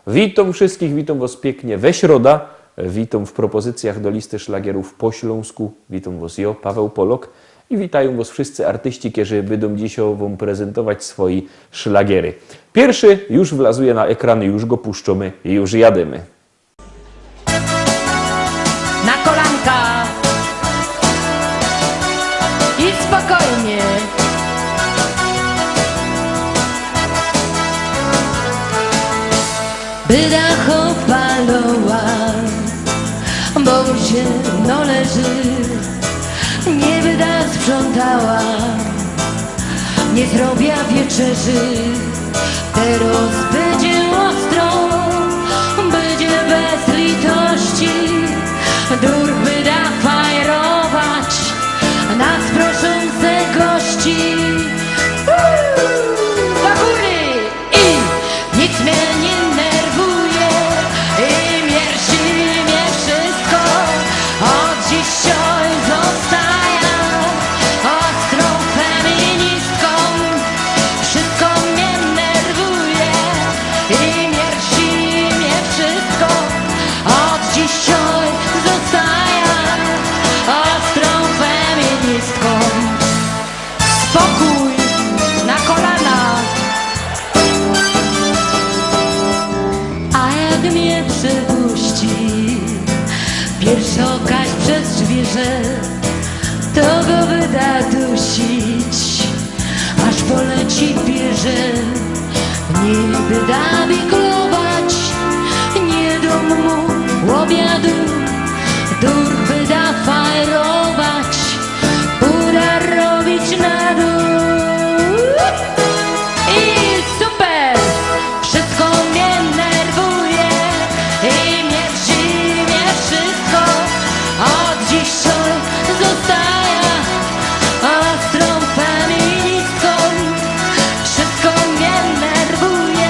Witam wszystkich, witam was pięknie we środa. Witam w propozycjach do listy szlagierów po śląsku. Witam was ja, Paweł Polok. I witają was wszyscy artyści, którzy będą dzisiaj wam prezentować swoje szlagiery. Pierwszy już wlazuje na ekran, już go puszczamy i już jademy. Na kolanka i spokojnie. Byda chopaloła, bo się no leży. Nie byda sprzątała, nie zrobię wieczerzy. Teraz będzie ostro, będzie bez litości. Dur byda fajrować nas proszące gości. Do góry i nic mnie nie nerwuje i mierzi mnie wszystko. Od dzisiaj zostaję ostrą feministką. Wszystko mnie nerwuje i mierzi mnie wszystko. Od dzisiaj zostaję ostrą feministką. Spokój na kolana. A jak mnie przepuści pierwszy okaź przez drzwi, że to go wyda dusić, aż poleci bierze. Nie wyda wiklować, nie dom mu obiadu. Dur wyda fajrować, uda robić na dół. I super! Wszystko mnie nerwuje i mierzi mnie wszystko. Od dzisiaj zostaję ostrą feministką. Wszystko mnie nerwuje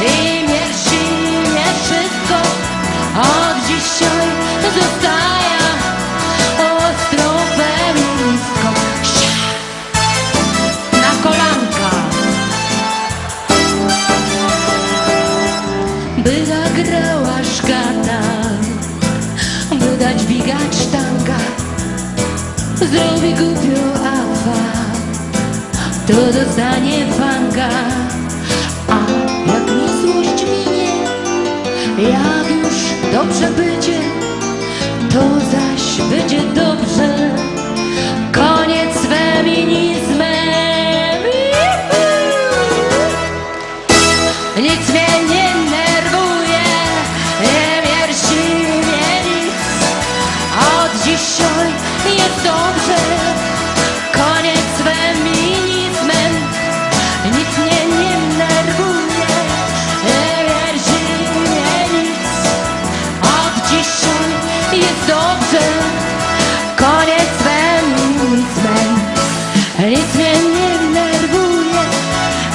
i mierzi mnie wszystko. Od dzisiaj zostaję ostrą feministką. Na kolanka. By zagrała szkata, by dać dźwigać sztanga. Zrobi głupio afa, to dostanie fanga. A jak mi złość minie, jak już dobrze będzie, to zaś będzie dobrze. Koniec z feminizmem. Nic mnie nie nerwuje, nie mierzi mnie nic. Od dzisiaj jest dobrze. Koniec z feminizmem. Nic mnie nie nerwuje, nie mierzi mnie nic. Od dzisiaj jest dobrze. Koniec z feminizmem. Nic mnie nie nerwuje,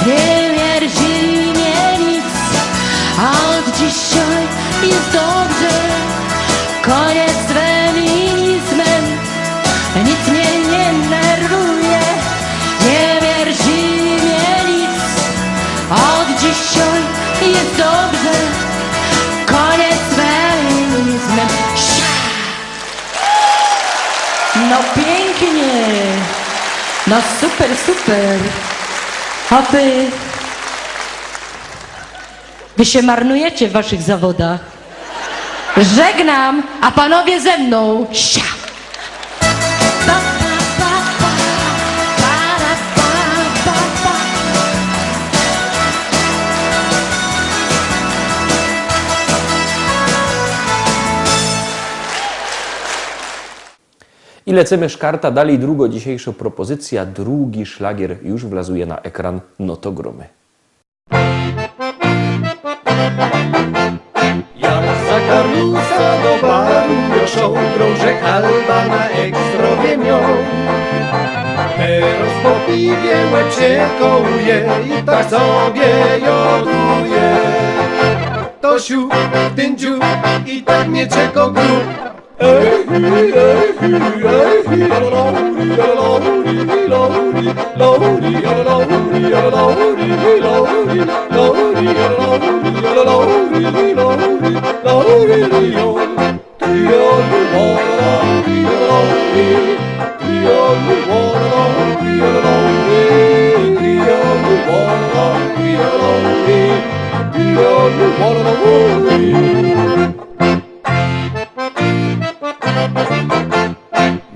nie mierzi mnie nic. Od dzisiaj jest dobrze. Koniec z feminizmem. Nic mnie nie nerwuje, nie mierzi mnie nic. Od dzisiaj jest dobrze. Koniec z feminizmem. No pięknie. No super, super. A wy się marnujecie w waszych zawodach. Żegnam, a panowie ze mną. Sia. Pa, pa, pa, pa. Para, pa, pa, pa. I lecimy szkarta, dalej druga dzisiejsza propozycja, drugi szlagier już wlazuje na ekran, no to gromy. Jak za Karusa do baru wioszą, krążek Alba na ekstrowie mią. Teraz po piwie łeb się kołuje i tak sobie joduje. To siu, ten dziu i tak mnie czeko grób.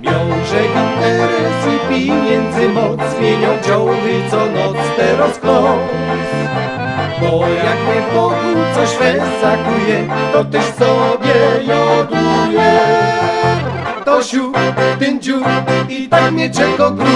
Miał rzeka interes i pieniędzy moc, zmieniał działy co noc, teraz klos. Bo jak mnie w Bogu coś wesakuje, to też sobie joduje. To siu, ten dziu i tak mnie czego gru.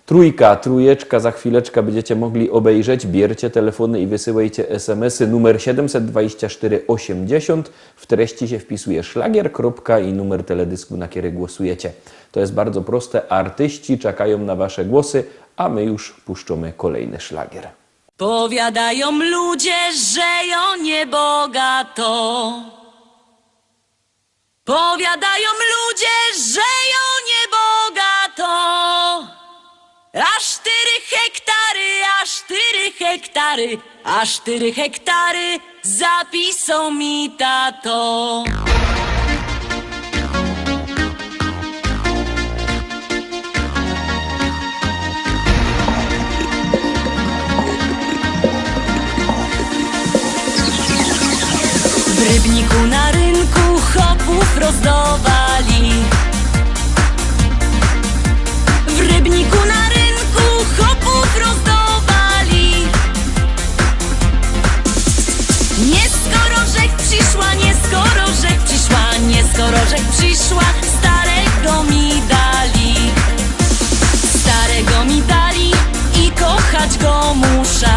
Trójka, trójeczka, za chwileczkę będziecie mogli obejrzeć. Bierzcie telefony i wysyłajcie SMS-y numer 724 80. W treści się wpisuje szlagier, i numer teledysku, na który głosujecie. To jest bardzo proste. Artyści czekają na wasze głosy, a my już puszczamy kolejny szlagier. Powiadają ludzie, że ją niebogato. Powiadają ludzie, że ją niebogato. Aż 4 hektary, aż 4 hektary, aż 4 hektary zapisał mi tato. W Rybniku na rynku chopów rozdawali. W Rybniku na rynku chopów rozdawali. Nie skoro rzek przyszła, nie skoro rzek przyszła, nie skoro rzek przyszła, starego mi dali. Starego mi dali i kochać go muszę.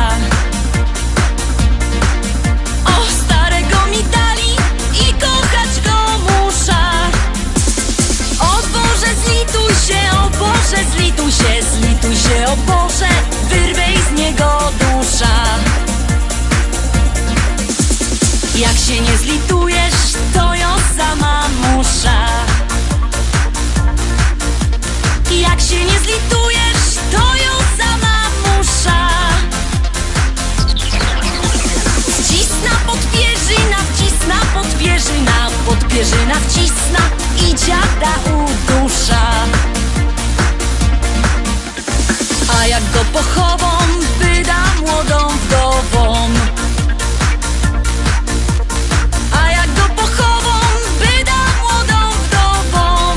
Zlituj się, o Boże, wyrwej z niego dusza. Jak się nie zlitujesz, to ją sama muszę. Jak się nie zlitujesz, to ją sama muszę. Wcisna podpierzyna, wcisna podpierzyna, podpierzyna wcisna i dziada udusza. A jak go pochową, wyda młodą wdową. A jak go pochową, wyda młodą wdową.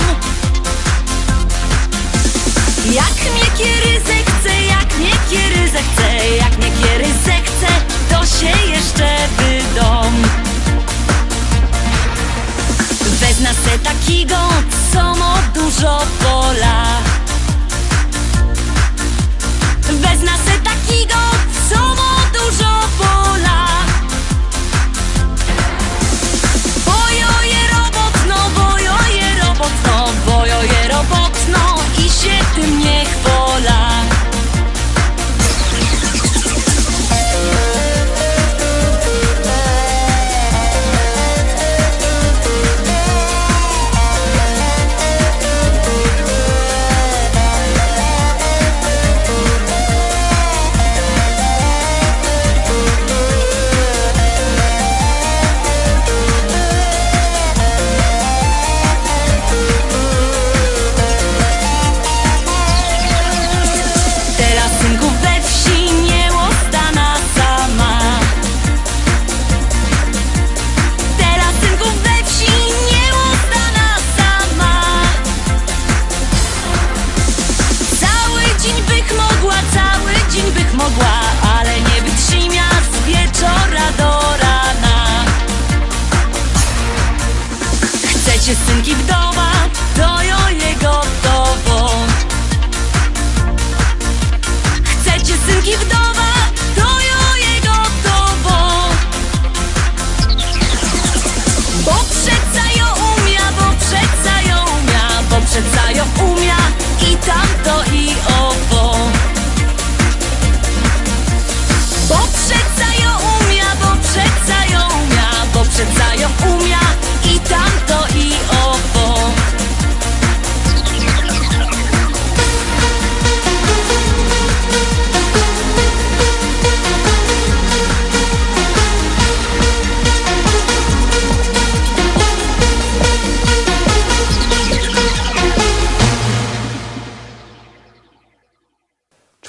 Jak mnie kiedy zechce, jak mnie kiedy zechce, jak mnie kiedy zechce, to się jeszcze wydom. Wezna se takiego, co ma dużo pola. Wezna se takiego, co ma dużo pola. Bojoje robotno, bojoje robotno, bojoje robotno i się tym nie chwola.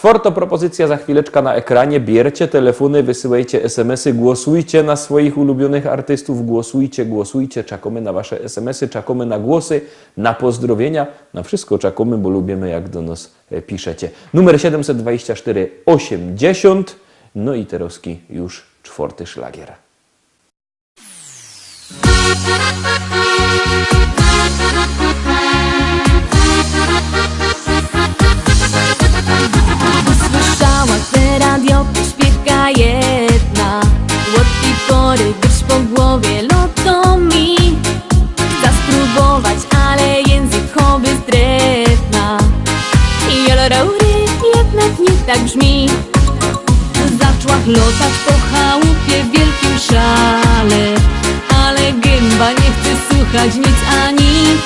Czwarta propozycja za chwileczkę na ekranie. Bierzcie telefony, wysyłajcie SMS-y, głosujcie na swoich ulubionych artystów, głosujcie, czekamy na wasze SMS-y, czekamy na głosy, na pozdrowienia, na wszystko czekamy, bo lubimy jak do nas piszecie. Numer 724 80, no i teraz już czwarty szlagier. Słyszała te radio, śpiewka jedna. Od tej pory być po głowie loto mi. Chcę spróbować, ale język chowy z drewna. I oloraury jednak nie tak brzmi. Zaczła lotać po chałupie w wielkim szale, ale gęba nie chce słuchać nic a nic.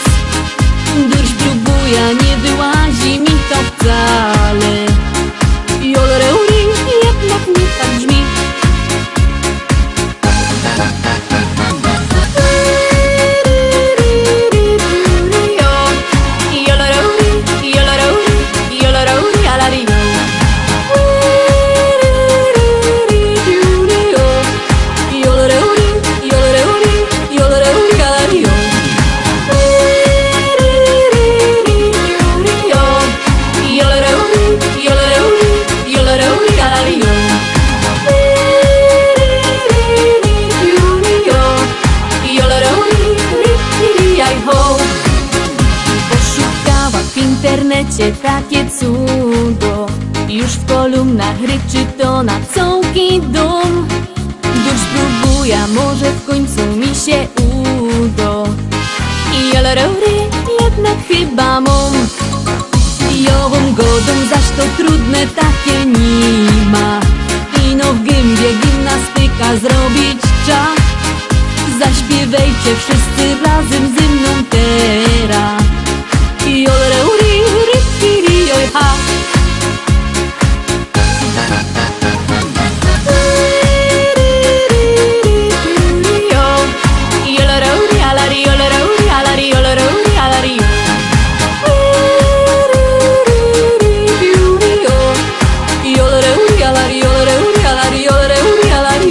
Durś próbuje, nie wyłazi mi to wcale. I oloraury jednak nie tak brzmi. I oloraury, alari. I oloraury, alari. Poszukała w internecie takie cudo. Już w kolumnach ryczy to na całki dom. Dusz próbuje, może w końcu mi się uda. I oloraury jednak chyba mam. I ową godą zaś to trudne takie nie ma. I no w gębie gimnastyka zrobić trzeba. Zaśpiewajcie wszyscy razem ze mną teraz. I oloraury, rytiri, oj ha. I oloraury, alari, oloraury, alari, oloraury, alari. I oloraury, alari, oloraury, alari, oloraury, alari.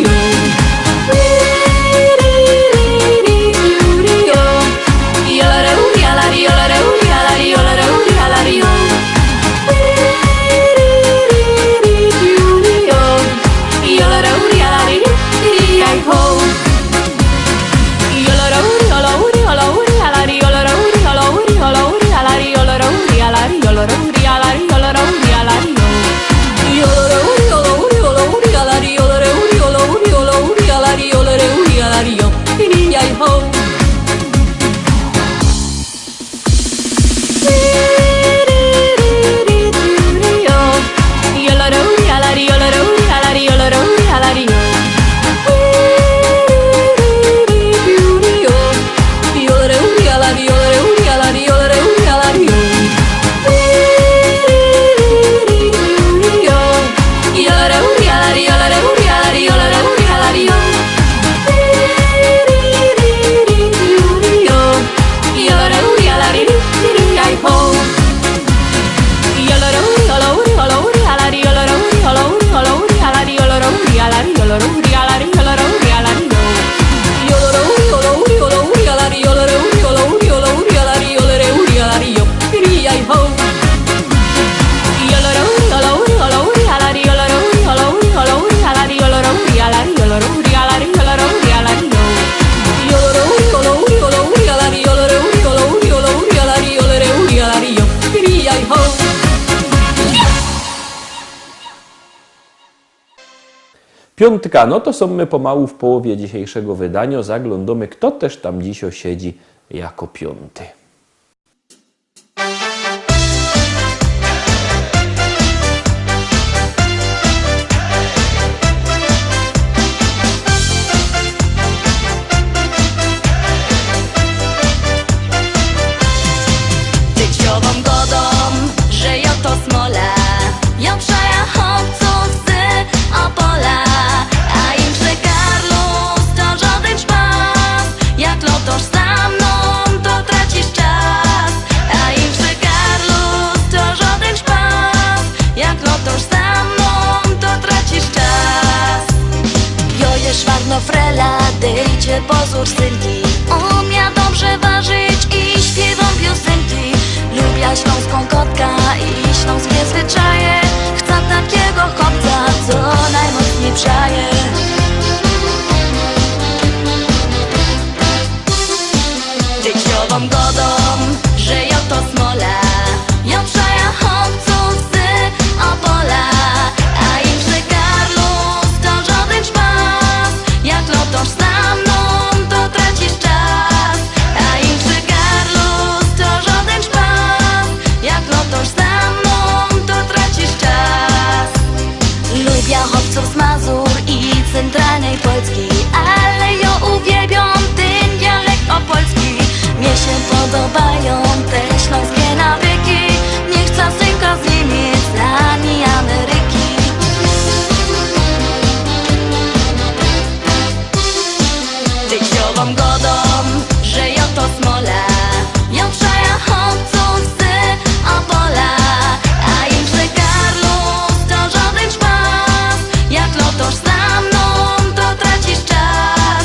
Piątka, no to są my pomału w połowie dzisiejszego wydania. Zaglądamy, kto też tam dziś siedzi jako piąty. Tyciową godą, że ja to smola. Ja przejechał co z Opola, a im że Karlus to żaden szpas. Jak lotosz za mną, to tracisz czas. frela, dejcie pozór synki. Umia dobrze ważyć i śpiewam piosenki. Lubię śląską kotka i śląskie zwyczaje. Chcę takiego chłopca, co najmocniej przaje. Dzieciową godą, że ja to smola. Ja przaja chłopców z Opola. A im że Karlus to żaden szpas. Jak lotosz za mną, to tracisz czas. A im że Karlus to żaden szpas. Jak lotosz za mną, to tracisz czas. Lubię chłopców z Mazur i centralnej Polski, ale ja uwielbiam ten dialekt opolski. Mnie się podobają te śląskie nawyki. Nie chcę synka z Niemiec ani Ameryki. Dzieciową godą, że ja to smola. Ja przaja chłopców z Opola. A im że Karlus to żaden szpas. Jak lotosz za mną, to tracisz czas.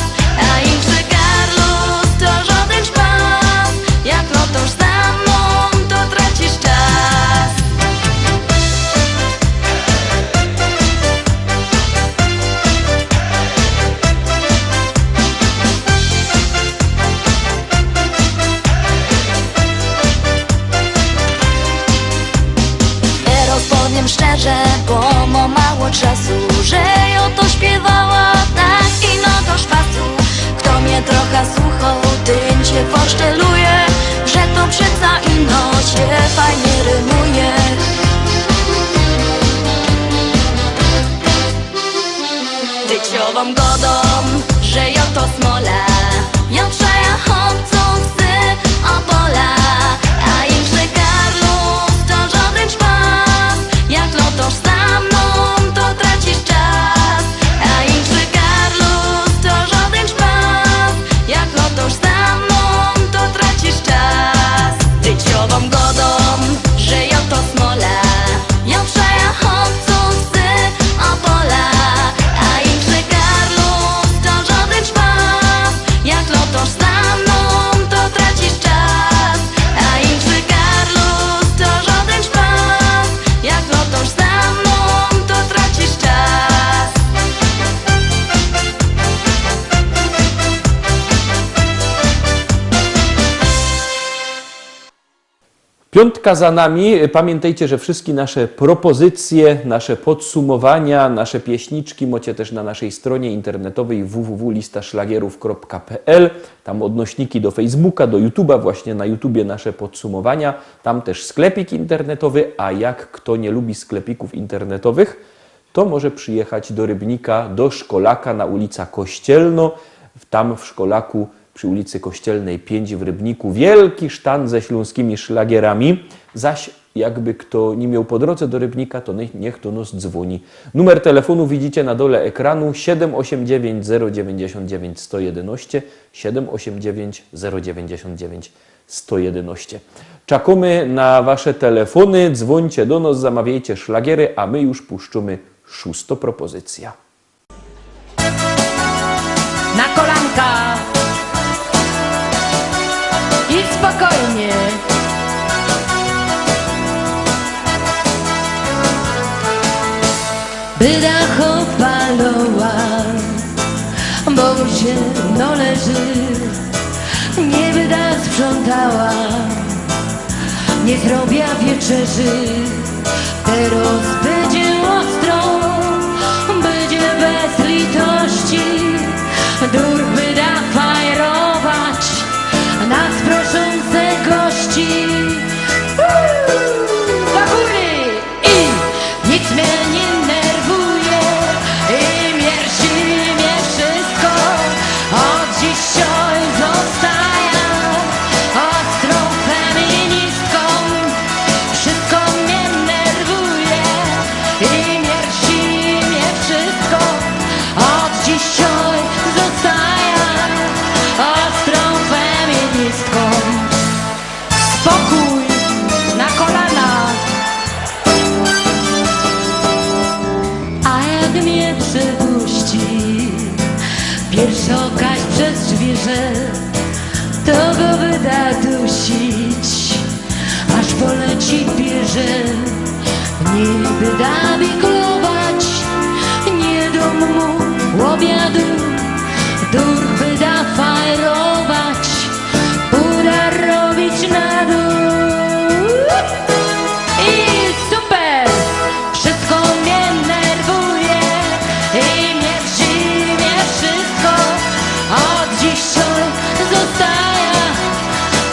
A im że Karlus to żaden szpas. Jak lotosz za mną, to tracisz czas. Teraz powiem szczerze, bo mam mało czasu, że ja to śpiewała tak i no do szpasu. Kto mnie trochę słuchał, ten się poszczeluje, że to przeca ino się fajnie rymuje. Dzieciową godą, że ja to smola. Ja przaja chłopców z Opola. A im że Karlus to żaden szpas. Jak lotosz za mną, to tracisz czas. A im że Karlus to żaden szpas. Jak lotosz za mną, to tracisz czas. Dzieciową godą, że ja to smola. Ja przaja chłopców z Opola. A im że Karlus to żaden szpas. Jak lotosz za mną, to tracisz czas. A im że Karlus to żaden szpas. Jak lotosz za mną, to tracisz czas. Piątka za nami. Pamiętajcie, że wszystkie nasze propozycje, nasze podsumowania, nasze pieśniczki macie też na naszej stronie internetowej www.listaszlagierów.pl. Tam odnośniki do Facebooka, do YouTube'a, właśnie na YouTubie nasze podsumowania. Tam też sklepik internetowy, a jak kto nie lubi sklepików internetowych, to może przyjechać do Rybnika, do Szkolaka na ulica Kościelno. Tam w Szkolaku przy ulicy Kościelnej 5 w Rybniku wielki sztand ze śląskimi szlagierami. Zaś jakby kto nie miał po drodze do Rybnika, to niech do nas dzwoni. Numer telefonu widzicie na dole ekranu 789 099 111 789 099 111. Czekamy na wasze telefony, dzwońcie do nas, zamawiajcie szlagiery, a my już puszczymy szóstą propozycję. Na kolanka i spokojnie. Byda chopaloła, bo się no leży. Nie byda sprzątała, nie zrobię wieczerzy. Teraz będzie ostro, będzie bez litości. Dur byda fajrować nas proszące gości. Do góry i nic mnie nie nerwuje i mierzi mnie wszystko. Od dzisiaj zostaję ostrą feministką. Wszystko mnie nerwuje i mierzi mnie wszystko. Od dzisiaj zostaję szukać przez drzwi, że to go wyda dusić, aż poleci bierze, nie wyda wiklować, nie dom mu obiadu, dur wyda fajrować, uda robić na dół. I super! Wszystko mnie nerwuje i mnie przyjmie wszystko. Od dzisiaj zostaję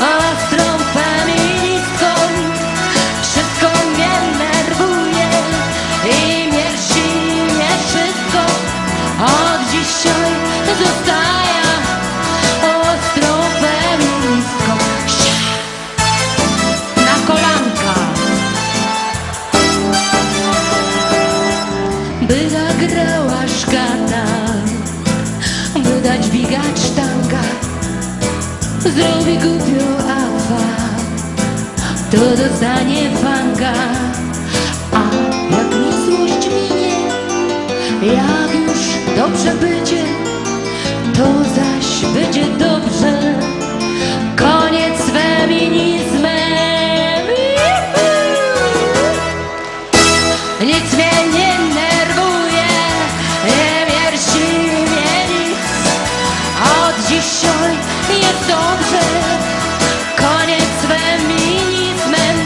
ostrą feministką. Wszystko mnie nerwuje i mnie przyjmie wszystko. Od dzisiaj zostaję ostrą feministką. Na kolanka. By zagrała szkata, by dać dźwigać sztanga, zrobi głupio afa, to dostanie fanga. A jak mi złość minie, jak już dobrze będzie, to zaś będzie dobrze. Koniec z feminizmem. Nic mnie nie nerwuje, nie wierci mnie nic. Od dzisiaj jest dobrze, koniec z feminizmem.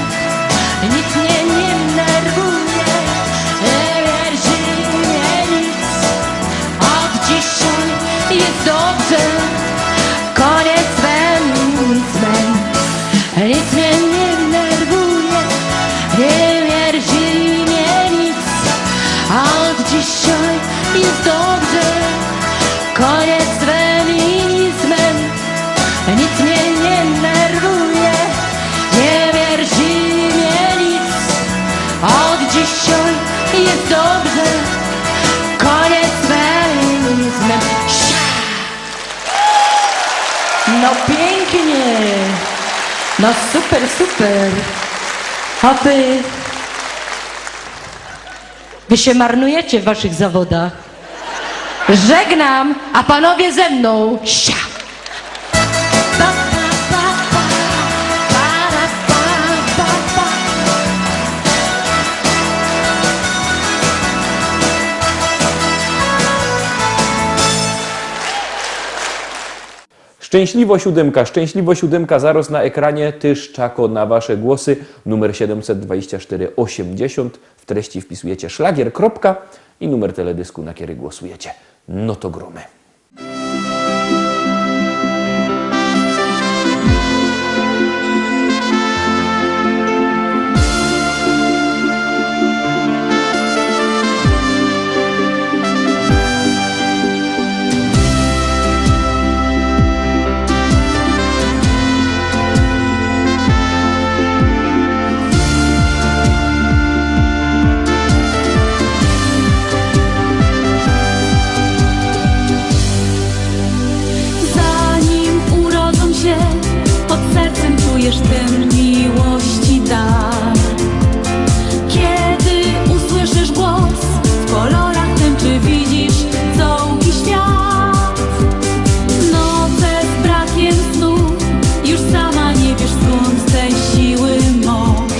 Nic mnie nie nerwuje, nie wierci mnie nic. Od dzisiaj jest dobrze, koniec z feminizmem. Nic mnie nie nerwuje, nie wierci mnie nic. Od dzisiaj jest dobrze, koniec z feminizmem. Nic mnie nie nerwuje, nie wierci mnie nic. Od dzisiaj jest dobrze, koniec z feminizmem. No pięknie, no super, super. A wy się marnujecie w waszych zawodach. Żegnam, a panowie ze mną. Sia! Pa, pa, pa, pa, para, pa, pa, pa. Szczęśliwo siódemka, zaraz na ekranie, tyż czako na wasze głosy, numer 72480, w treści wpisujecie szlagier, kropka i numer teledysku, na który głosujecie. No to gromy. Czujesz ten miłości dar. Kiedy usłyszysz głos, w kolorach tęczy widzisz całki świat. Noce z brakiem snu, już sama nie wiesz skąd tej siły moż.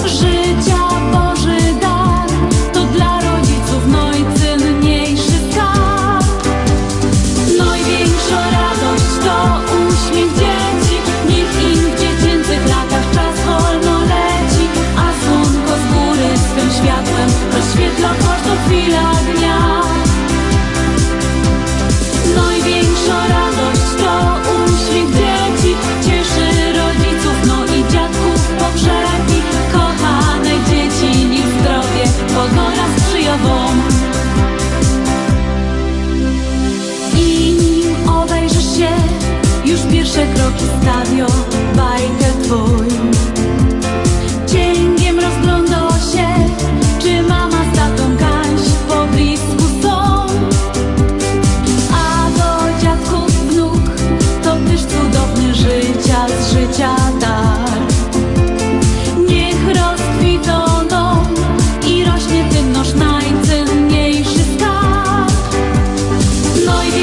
Życia Boży dar, to dla rodziców najcenniejszy skarb. Największa radość to uśmiech dzieci. Niech im w dziecięcych latach czas wolno leci, a słonko z góry swym światłem rozświetla każdą chwilę dnia. Największa radość to uśmiech dzieci, cieszy rodziców, no i dziadków pogrzeby. Kochane dzieci, niech zdrowie pogoda sprzyja wam. I nim obejrzysz się, już pierwsze kroki stawią bajkę twój. Cięgiem rozgląda się, czy mama z tatą gaś w poblisku są. A do dziadków wnuk to też cudowny życia z życia dar. Niech rozkwitą dom i rośnie tym nasz najcenniejszy skarb. No i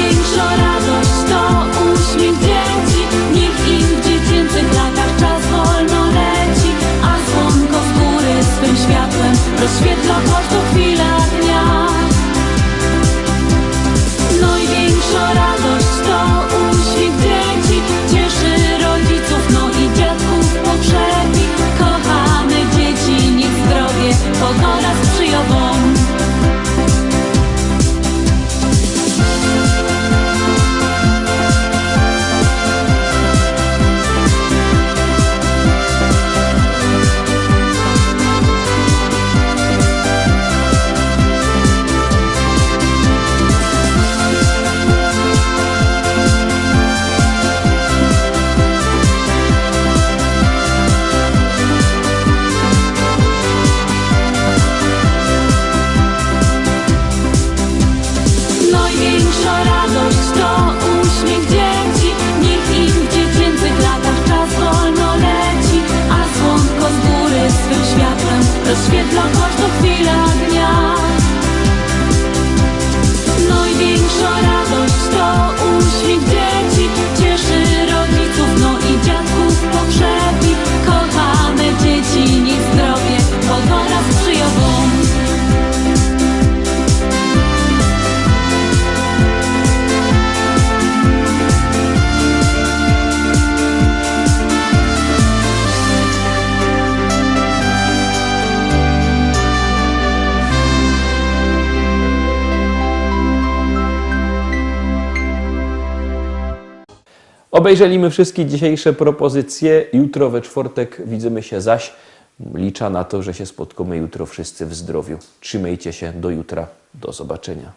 Obejrzeliśmy wszystkie dzisiejsze propozycje. Jutro we czwartek widzimy się zaś. Liczę na to, że się spotkamy jutro wszyscy w zdrowiu. Trzymajcie się do jutra. Do zobaczenia.